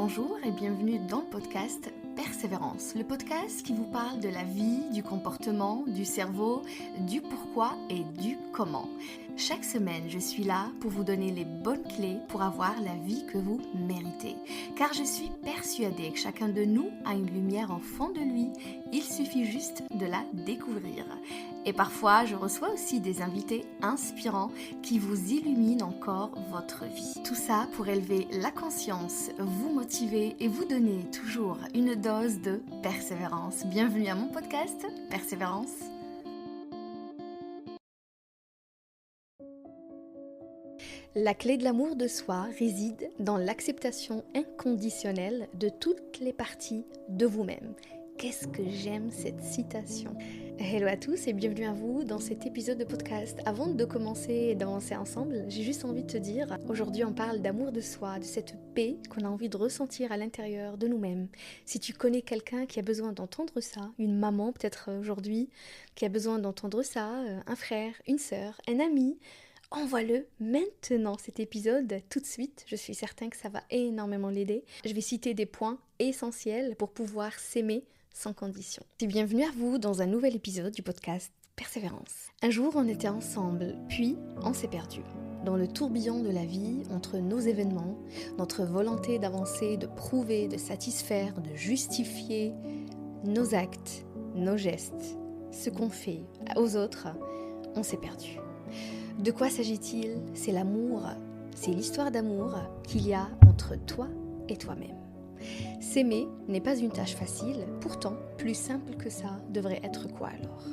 Bonjour et bienvenue dans le podcast Persévérance, le podcast qui vous parle de la vie, du comportement, du cerveau, du pourquoi et du comment. Chaque semaine, je suis là pour vous donner les bonnes clés pour avoir la vie que vous méritez. Car je suis persuadée que chacun de nous a une lumière en fond de lui, il suffit juste de la découvrir. Et parfois, je reçois aussi des invités inspirants qui vous illuminent encore votre vie. Tout ça pour élever la conscience, vous motiver et vous donner toujours une dose de persévérance. Bienvenue à mon podcast Persévérance. La clé de l'amour de soi réside dans l'acceptation inconditionnelle de toutes les parties de vous-même. Qu'est-ce que j'aime cette citation. Hello à tous et bienvenue à vous dans cet épisode de podcast. Avant de commencer et d'avancer ensemble, j'ai juste envie de te dire, aujourd'hui on parle d'amour de soi, de cette paix qu'on a envie de ressentir à l'intérieur de nous-mêmes. Si tu connais quelqu'un qui a besoin d'entendre ça, une maman peut-être aujourd'hui qui a besoin d'entendre ça, un frère, une sœur, un ami, envoie-le maintenant cet épisode tout de suite, je suis certain que ça va énormément l'aider. Je vais citer des points essentiels pour pouvoir s'aimer sans condition. Et bienvenue à vous dans un nouvel épisode du podcast Persévérance. Un jour on était ensemble, puis on s'est perdu. Dans le tourbillon de la vie, entre nos événements, notre volonté d'avancer, de prouver, de satisfaire, de justifier nos actes, nos gestes, ce qu'on fait aux autres, on s'est perdu. De quoi s'agit-il ? C'est l'amour, c'est l'histoire d'amour qu'il y a entre toi et toi-même. S'aimer n'est pas une tâche facile, pourtant plus simple que ça devrait être quoi alors ?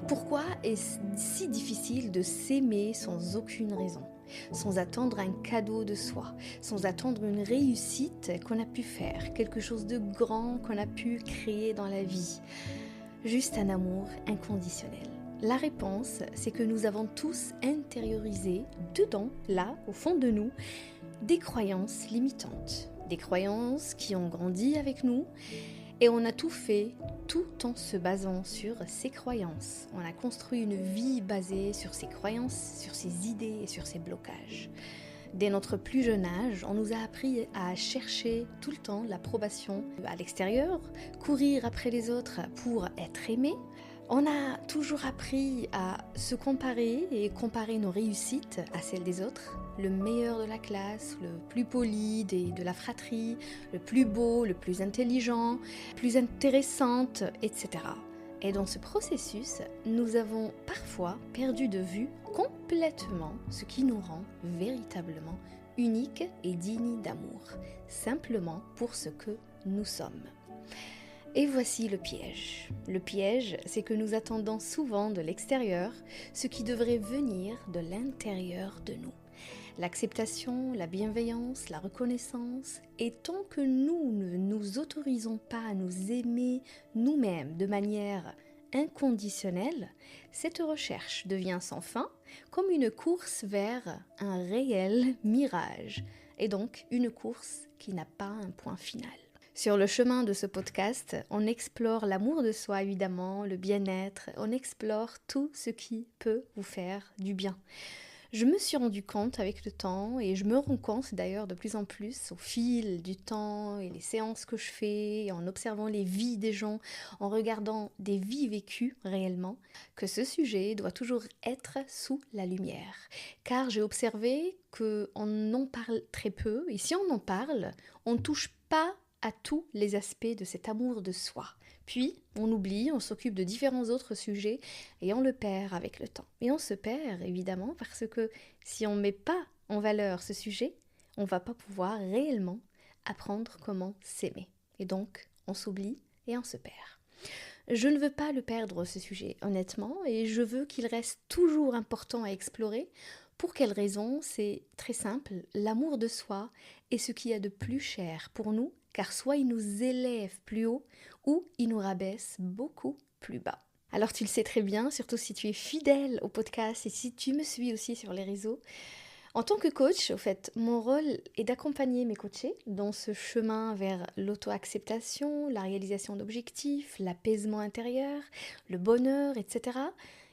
Pourquoi est-ce si difficile de s'aimer sans aucune raison, sans attendre un cadeau de soi, sans attendre une réussite qu'on a pu faire, quelque chose de grand qu'on a pu créer dans la vie, juste un amour inconditionnel ? La réponse, c'est que nous avons tous intériorisé, dedans, là, au fond de nous, des croyances limitantes. Des croyances qui ont grandi avec nous et on a tout fait tout en se basant sur ces croyances. On a construit une vie basée sur ces croyances, sur ces idées et sur ces blocages. Dès notre plus jeune âge, on nous a appris à chercher tout le temps l'approbation à l'extérieur, courir après les autres pour être aimé. On a toujours appris à se comparer et comparer nos réussites à celles des autres. Le meilleur de la classe, le plus poli de la fratrie, le plus beau, le plus intelligent, plus intéressante, etc. Et dans ce processus, nous avons parfois perdu de vue complètement ce qui nous rend véritablement uniques et dignes d'amour, simplement pour ce que nous sommes. Et voici le piège. Le piège, c'est que nous attendons souvent de l'extérieur ce qui devrait venir de l'intérieur de nous. L'acceptation, la bienveillance, la reconnaissance, et tant que nous ne nous autorisons pas à nous aimer nous-mêmes de manière inconditionnelle, cette recherche devient sans fin comme une course vers un réel mirage, et donc une course qui n'a pas un point final. Sur le chemin de ce podcast, on explore l'amour de soi évidemment, le bien-être, on explore tout ce qui peut vous faire du bien. Je me suis rendu compte avec le temps, et je me rends compte d'ailleurs de plus en plus au fil du temps et les séances que je fais, et en observant les vies des gens, en regardant des vies vécues réellement, que ce sujet doit toujours être sous la lumière. Car j'ai observé qu'on en parle très peu, et si on en parle, on ne touche pas à tous les aspects de cet amour de soi. Puis, on oublie, on s'occupe de différents autres sujets et on le perd avec le temps. Et on se perd, évidemment, parce que si on ne met pas en valeur ce sujet, on ne va pas pouvoir réellement apprendre comment s'aimer. Et donc, on s'oublie et on se perd. Je ne veux pas le perdre, ce sujet, honnêtement, et je veux qu'il reste toujours important à explorer. Pour quelle raison ? C'est très simple, l'amour de soi est ce qu'il y a de plus cher pour nous, car soit il nous élève plus haut, ou il nous rabaisse beaucoup plus bas. Alors tu le sais très bien, surtout si tu es fidèle au podcast et si tu me suis aussi sur les réseaux. En tant que coach, au fait, mon rôle est d'accompagner mes coachés dans ce chemin vers l'auto-acceptation, la réalisation d'objectifs, l'apaisement intérieur, le bonheur, etc.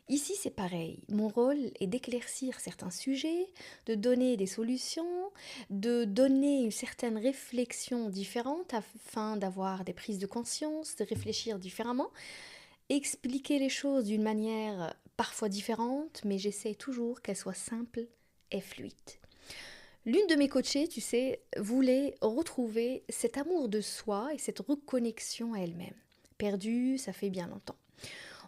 Ici, c'est pareil. Mon rôle est d'éclaircir certains sujets, de donner des solutions, de donner une certaine réflexion différente afin d'avoir des prises de conscience, de réfléchir différemment, expliquer les choses d'une manière parfois différente, mais j'essaie toujours qu'elle soit simple et fluide. L'une de mes coachées, tu sais, voulait retrouver cet amour de soi et cette reconnexion à elle-même. Perdue, ça fait bien longtemps.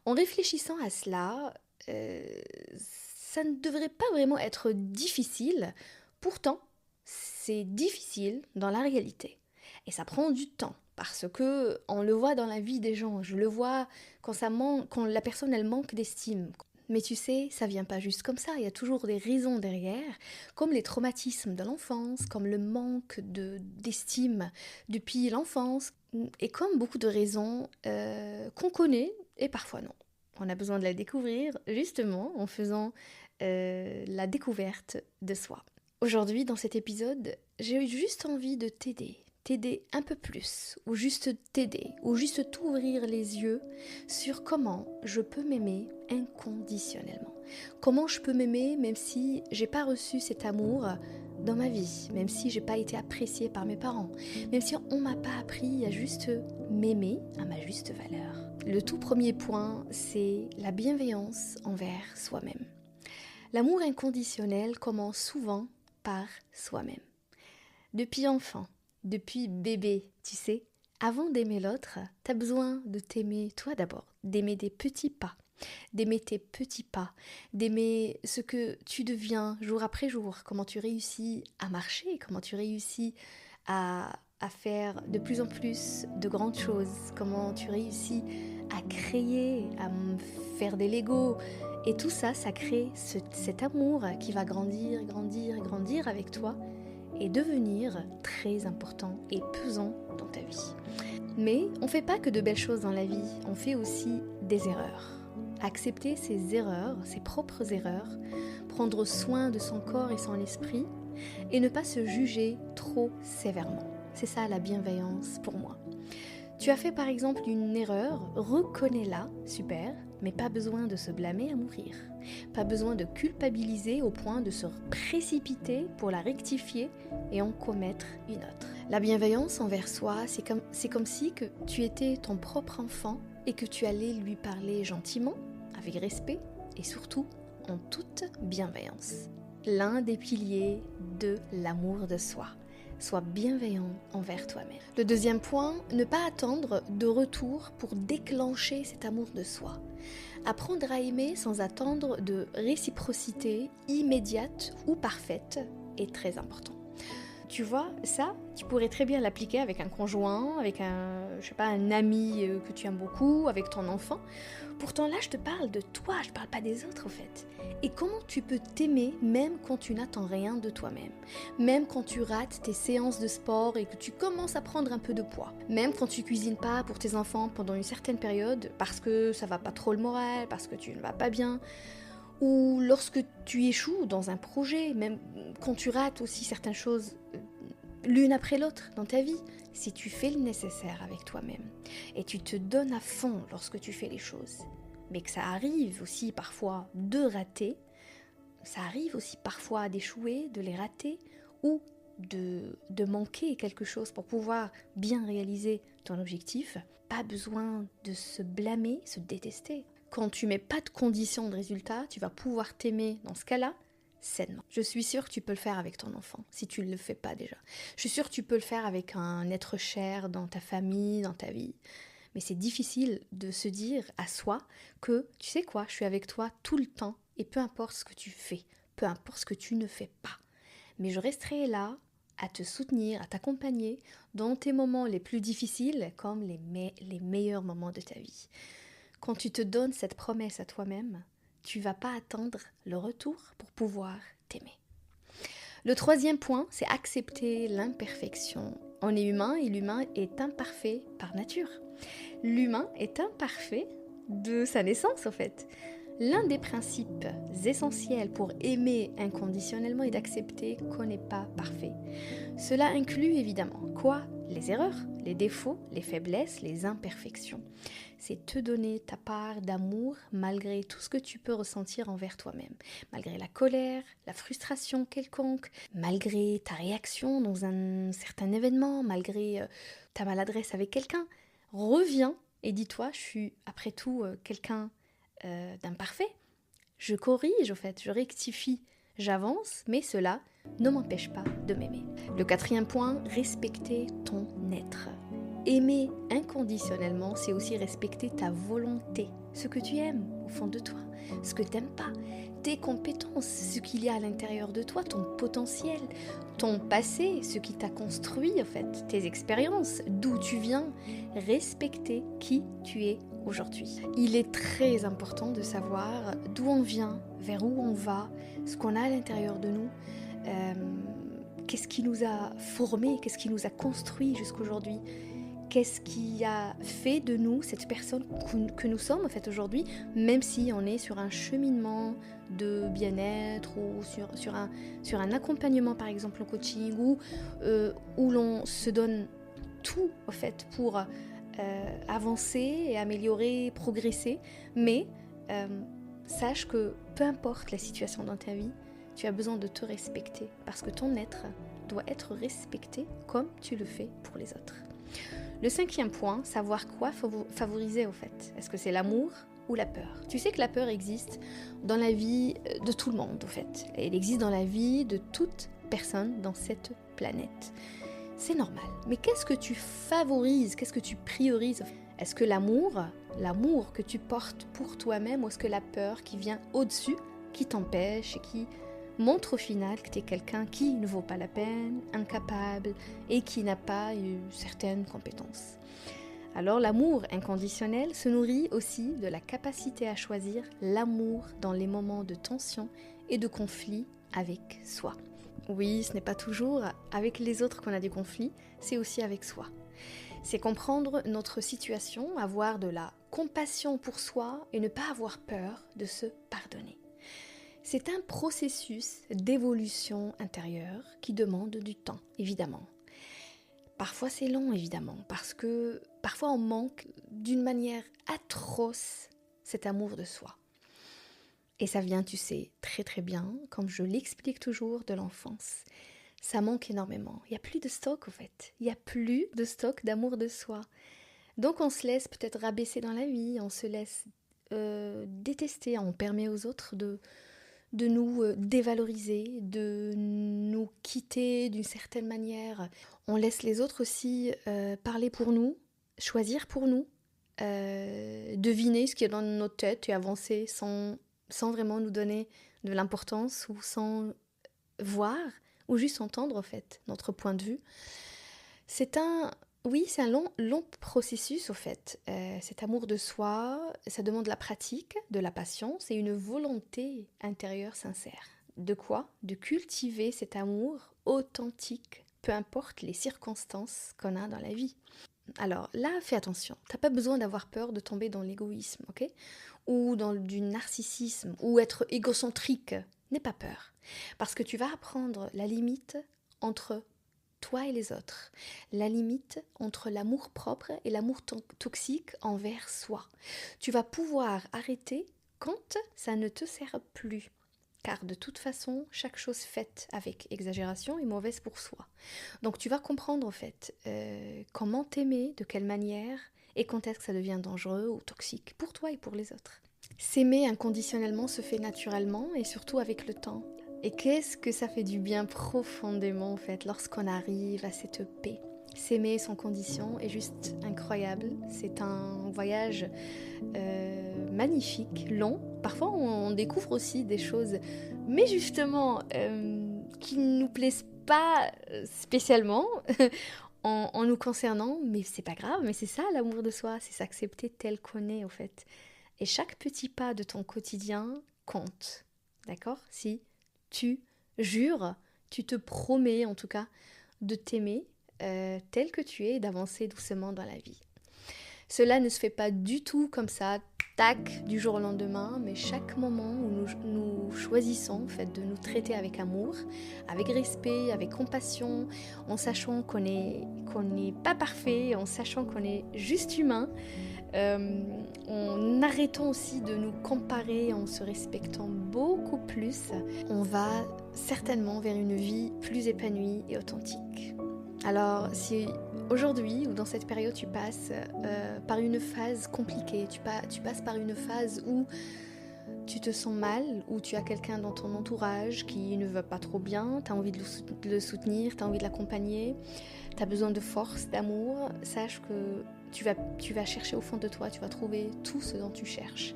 En réfléchissant à cela, ça ne devrait pas vraiment être difficile. Pourtant, c'est difficile dans la réalité. Et ça prend du temps. Parce que on le voit dans la vie des gens. Je le vois quand la personne elle manque d'estime. Mais tu sais, ça vient pas juste comme ça. Il y a toujours des raisons derrière, comme les traumatismes de l'enfance, comme le manque d'estime depuis l'enfance, et comme beaucoup de raisons qu'on connaît et parfois non. On a besoin de la découvrir justement en faisant la découverte de soi. Aujourd'hui, dans cet épisode, j'ai juste envie de t'aider un peu plus, ou juste t'aider, ou juste t'ouvrir les yeux sur comment je peux m'aimer inconditionnellement. Comment je peux m'aimer même si j'ai pas reçu cet amour dans ma vie, même si j'ai pas été appréciée par mes parents, même si on m'a pas appris à juste m'aimer à ma juste valeur. Le tout premier point, c'est la bienveillance envers soi-même. L'amour inconditionnel commence souvent par soi-même. Depuis enfant, depuis bébé, tu sais, avant d'aimer l'autre, t'as besoin de t'aimer toi d'abord, d'aimer des petits pas, d'aimer tes petits pas, d'aimer ce que tu deviens jour après jour, comment tu réussis à marcher, comment tu réussis à faire de plus en plus de grandes choses, comment tu réussis à créer, à faire des Legos. Et tout ça, ça crée cet amour qui va grandir, grandir, grandir avec toi et devenir très important et pesant dans ta vie. Mais on ne fait pas que de belles choses dans la vie, on fait aussi des erreurs. Accepter ses erreurs, ses propres erreurs, prendre soin de son corps et son esprit et ne pas se juger trop sévèrement. C'est ça la bienveillance pour moi. Tu as fait par exemple une erreur, reconnais-la, super, mais pas besoin de se blâmer à mourir. Pas besoin de culpabiliser au point de se précipiter pour la rectifier et en commettre une autre. La bienveillance envers soi, c'est comme si que tu étais ton propre enfant et que tu allais lui parler gentiment, avec respect et surtout en toute bienveillance. L'un des piliers de l'amour de soi. Sois bienveillant envers toi-même. Le deuxième point, ne pas attendre de retour pour déclencher cet amour de soi. Apprendre à aimer sans attendre de réciprocité immédiate ou parfaite est très important. Tu vois, ça, tu pourrais très bien l'appliquer avec un conjoint, avec un ami que tu aimes beaucoup, avec ton enfant. Pourtant là, je te parle de toi, je parle pas des autres en fait. Et comment tu peux t'aimer même quand tu n'attends rien de toi-même. Même quand tu rates tes séances de sport et que tu commences à prendre un peu de poids. Même quand tu cuisines pas pour tes enfants pendant une certaine période parce que ça va pas trop le moral, parce que tu ne vas pas bien. Ou lorsque tu échoues dans un projet, même quand tu rates aussi certaines choses l'une après l'autre dans ta vie, si tu fais le nécessaire avec toi-même et tu te donnes à fond lorsque tu fais les choses, mais que ça arrive aussi parfois de rater, ça arrive aussi parfois d'échouer, de les rater ou de manquer quelque chose pour pouvoir bien réaliser ton objectif, pas besoin de se blâmer, se détester. Quand tu mets pas de conditions de résultat, tu vas pouvoir t'aimer dans ce cas-là sainement. Je suis sûre que tu peux le faire avec ton enfant, si tu ne le fais pas déjà. Je suis sûre que tu peux le faire avec un être cher dans ta famille, dans ta vie. Mais c'est difficile de se dire à soi que, tu sais quoi, je suis avec toi tout le temps et peu importe ce que tu fais, peu importe ce que tu ne fais pas. Mais je resterai là à te soutenir, à t'accompagner dans tes moments les plus difficiles comme les meilleurs moments de ta vie. Quand tu te donnes cette promesse à toi-même, tu vas pas attendre le retour pour pouvoir t'aimer. Le troisième point, c'est accepter l'imperfection. On est humain et l'humain est imparfait par nature. L'humain est imparfait de sa naissance en fait. L'un des principes essentiels pour aimer inconditionnellement est d'accepter qu'on n'est pas parfait. Cela inclut évidemment quoi? Les erreurs, les défauts, les faiblesses, les imperfections. C'est te donner ta part d'amour malgré tout ce que tu peux ressentir envers toi-même. Malgré la colère, la frustration quelconque, malgré ta réaction dans un certain événement, malgré ta maladresse avec quelqu'un. Reviens et dis-toi, je suis après tout quelqu'un d'imparfait. Je corrige en fait, je rectifie, j'avance, mais cela ne m'empêche pas de m'aimer. Le 4e point, respecter ton être. Aimer inconditionnellement, c'est aussi respecter ta volonté, ce que tu aimes au fond de toi, ce que tu n'aimes pas, tes compétences, ce qu'il y a à l'intérieur de toi, ton potentiel, ton passé, ce qui t'a construit en fait, tes expériences, d'où tu viens, respecter qui tu es aujourd'hui. Il est très important de savoir d'où on vient, vers où on va, ce qu'on a à l'intérieur de nous, qu'est-ce qui nous a formés, qu'est-ce qui nous a construits jusqu'aujourd'hui. Qu'est-ce qui a fait de nous cette personne que nous sommes en fait aujourd'hui, même si on est sur un cheminement de bien-être ou sur un accompagnement par exemple en coaching où l'on se donne tout en fait pour avancer et améliorer, progresser, mais sache que peu importe la situation dans ta vie, tu as besoin de te respecter parce que ton être doit être respecté comme tu le fais pour les autres. Le 5e point, savoir quoi favoriser au fait. Est-ce que c'est l'amour ou la peur? Tu sais que la peur existe dans la vie de tout le monde au fait. Elle existe dans la vie de toute personne dans cette planète. C'est normal. Mais qu'est-ce que tu favorises? Qu'est-ce que tu priorises? Est-ce que l'amour que tu portes pour toi-même, ou est-ce que la peur qui vient au-dessus, qui t'empêche et qui montre au final que tu es quelqu'un qui ne vaut pas la peine, incapable et qui n'a pas certaines compétences. Alors l'amour inconditionnel se nourrit aussi de la capacité à choisir l'amour dans les moments de tension et de conflit avec soi. Oui, ce n'est pas toujours avec les autres qu'on a des conflits, c'est aussi avec soi. C'est comprendre notre situation, avoir de la compassion pour soi et ne pas avoir peur de se pardonner. C'est un processus d'évolution intérieure qui demande du temps, évidemment. Parfois c'est long, évidemment, parce que parfois on manque d'une manière atroce cet amour de soi. Et ça vient, tu sais, très très bien, comme je l'explique toujours, de l'enfance. Ça manque énormément. Il n'y a plus de stock, en fait. Il n'y a plus de stock d'amour de soi. Donc on se laisse peut-être rabaisser dans la vie, on se laisse détester, on permet aux autres de nous dévaloriser, de nous quitter d'une certaine manière. On laisse les autres aussi parler pour nous, choisir pour nous, deviner ce qui est dans notre tête et avancer sans vraiment nous donner de l'importance ou sans voir ou juste entendre en fait notre point de vue. C'est un long processus au fait. Cet amour de soi, ça demande la pratique, de la patience et une volonté intérieure sincère. De quoi? De cultiver cet amour authentique, peu importe les circonstances qu'on a dans la vie. Alors là, fais attention, t'as pas besoin d'avoir peur de tomber dans l'égoïsme, ok? Ou dans du narcissisme, ou être égocentrique. N'aie pas peur, parce que tu vas apprendre la limite entre toi et les autres, la limite entre l'amour propre et l'amour toxique envers soi. Tu vas pouvoir arrêter quand ça ne te sert plus. Car de toute façon, chaque chose faite avec exagération est mauvaise pour soi. Donc tu vas comprendre en fait comment t'aimer, de quelle manière et quand est-ce que ça devient dangereux ou toxique pour toi et pour les autres. S'aimer inconditionnellement se fait naturellement et surtout avec le temps. Et qu'est-ce que ça fait du bien profondément en fait lorsqu'on arrive à cette paix. S'aimer sans condition est juste incroyable. C'est un voyage magnifique, long. Parfois on découvre aussi des choses, mais justement qui ne nous plaisent pas spécialement en nous concernant. Mais c'est pas grave, mais c'est ça l'amour de soi, c'est s'accepter tel qu'on est en fait. Et chaque petit pas de ton quotidien compte, d'accord? Si tu jures, tu te promets en tout cas de t'aimer tel que tu es et d'avancer doucement dans la vie. Cela ne se fait pas du tout comme ça, tac, du jour au lendemain, mais chaque moment où nous choisissons en fait, de nous traiter avec amour, avec respect, avec compassion, en sachant qu'on n'est pas parfait, en sachant qu'on est juste humain, en arrêtant aussi de nous comparer, en se respectant beaucoup plus, on va certainement vers une vie plus épanouie et authentique. Alors, si aujourd'hui ou dans cette période tu passes par une phase compliquée, tu passes par une phase où tu te sens mal, où tu as quelqu'un dans ton entourage qui ne va pas trop bien, tu as envie de le soutenir, tu as envie de l'accompagner, tu as besoin de force, d'amour, sache que tu vas chercher au fond de toi, tu vas trouver tout ce dont tu cherches.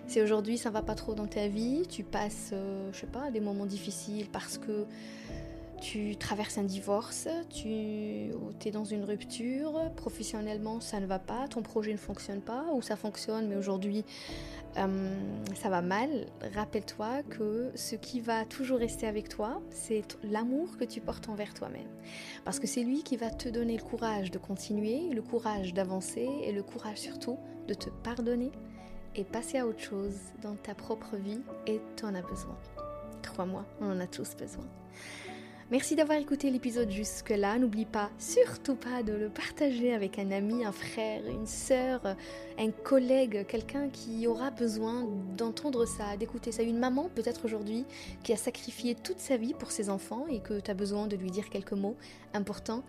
Si aujourd'hui ça ne va pas trop dans ta vie, tu passes, des moments difficiles parce que tu traverses un divorce, tu es dans une rupture, professionnellement ça ne va pas, ton projet ne fonctionne pas, ou ça fonctionne mais aujourd'hui ça va mal, rappelle-toi que ce qui va toujours rester avec toi, c'est l'amour que tu portes envers toi-même. Parce que c'est lui qui va te donner le courage de continuer, le courage d'avancer et le courage surtout de te pardonner et passer à autre chose dans ta propre vie, et tu en as besoin. Crois-moi, on en a tous besoin. Merci d'avoir écouté l'épisode jusque-là. N'oublie pas, surtout pas, de le partager avec un ami, un frère, une sœur, un collègue, quelqu'un qui aura besoin d'entendre ça, d'écouter ça. Une maman, peut-être aujourd'hui, qui a sacrifié toute sa vie pour ses enfants et que tu as besoin de lui dire quelques mots importants.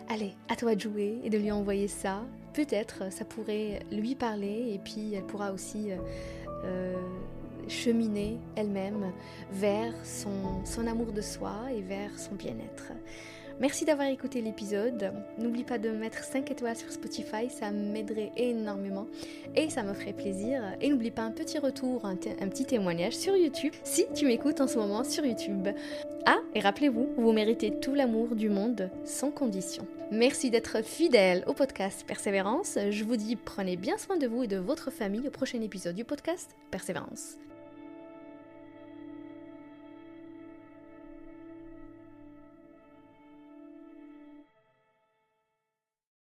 Allez, à toi de jouer et de lui envoyer ça. Peut-être ça pourrait lui parler et puis elle pourra aussi cheminer elle-même vers son amour de soi et vers son bien-être. Merci d'avoir écouté l'épisode. N'oublie pas de mettre 5 étoiles sur Spotify, ça m'aiderait énormément et ça me ferait plaisir. Et n'oublie pas un petit retour, un petit témoignage sur YouTube si tu m'écoutes en ce moment sur YouTube. Ah, et rappelez-vous, vous méritez tout l'amour du monde sans condition. Merci d'être fidèle au podcast Persévérance. Je vous dis, prenez bien soin de vous et de votre famille au prochain épisode du podcast Persévérance.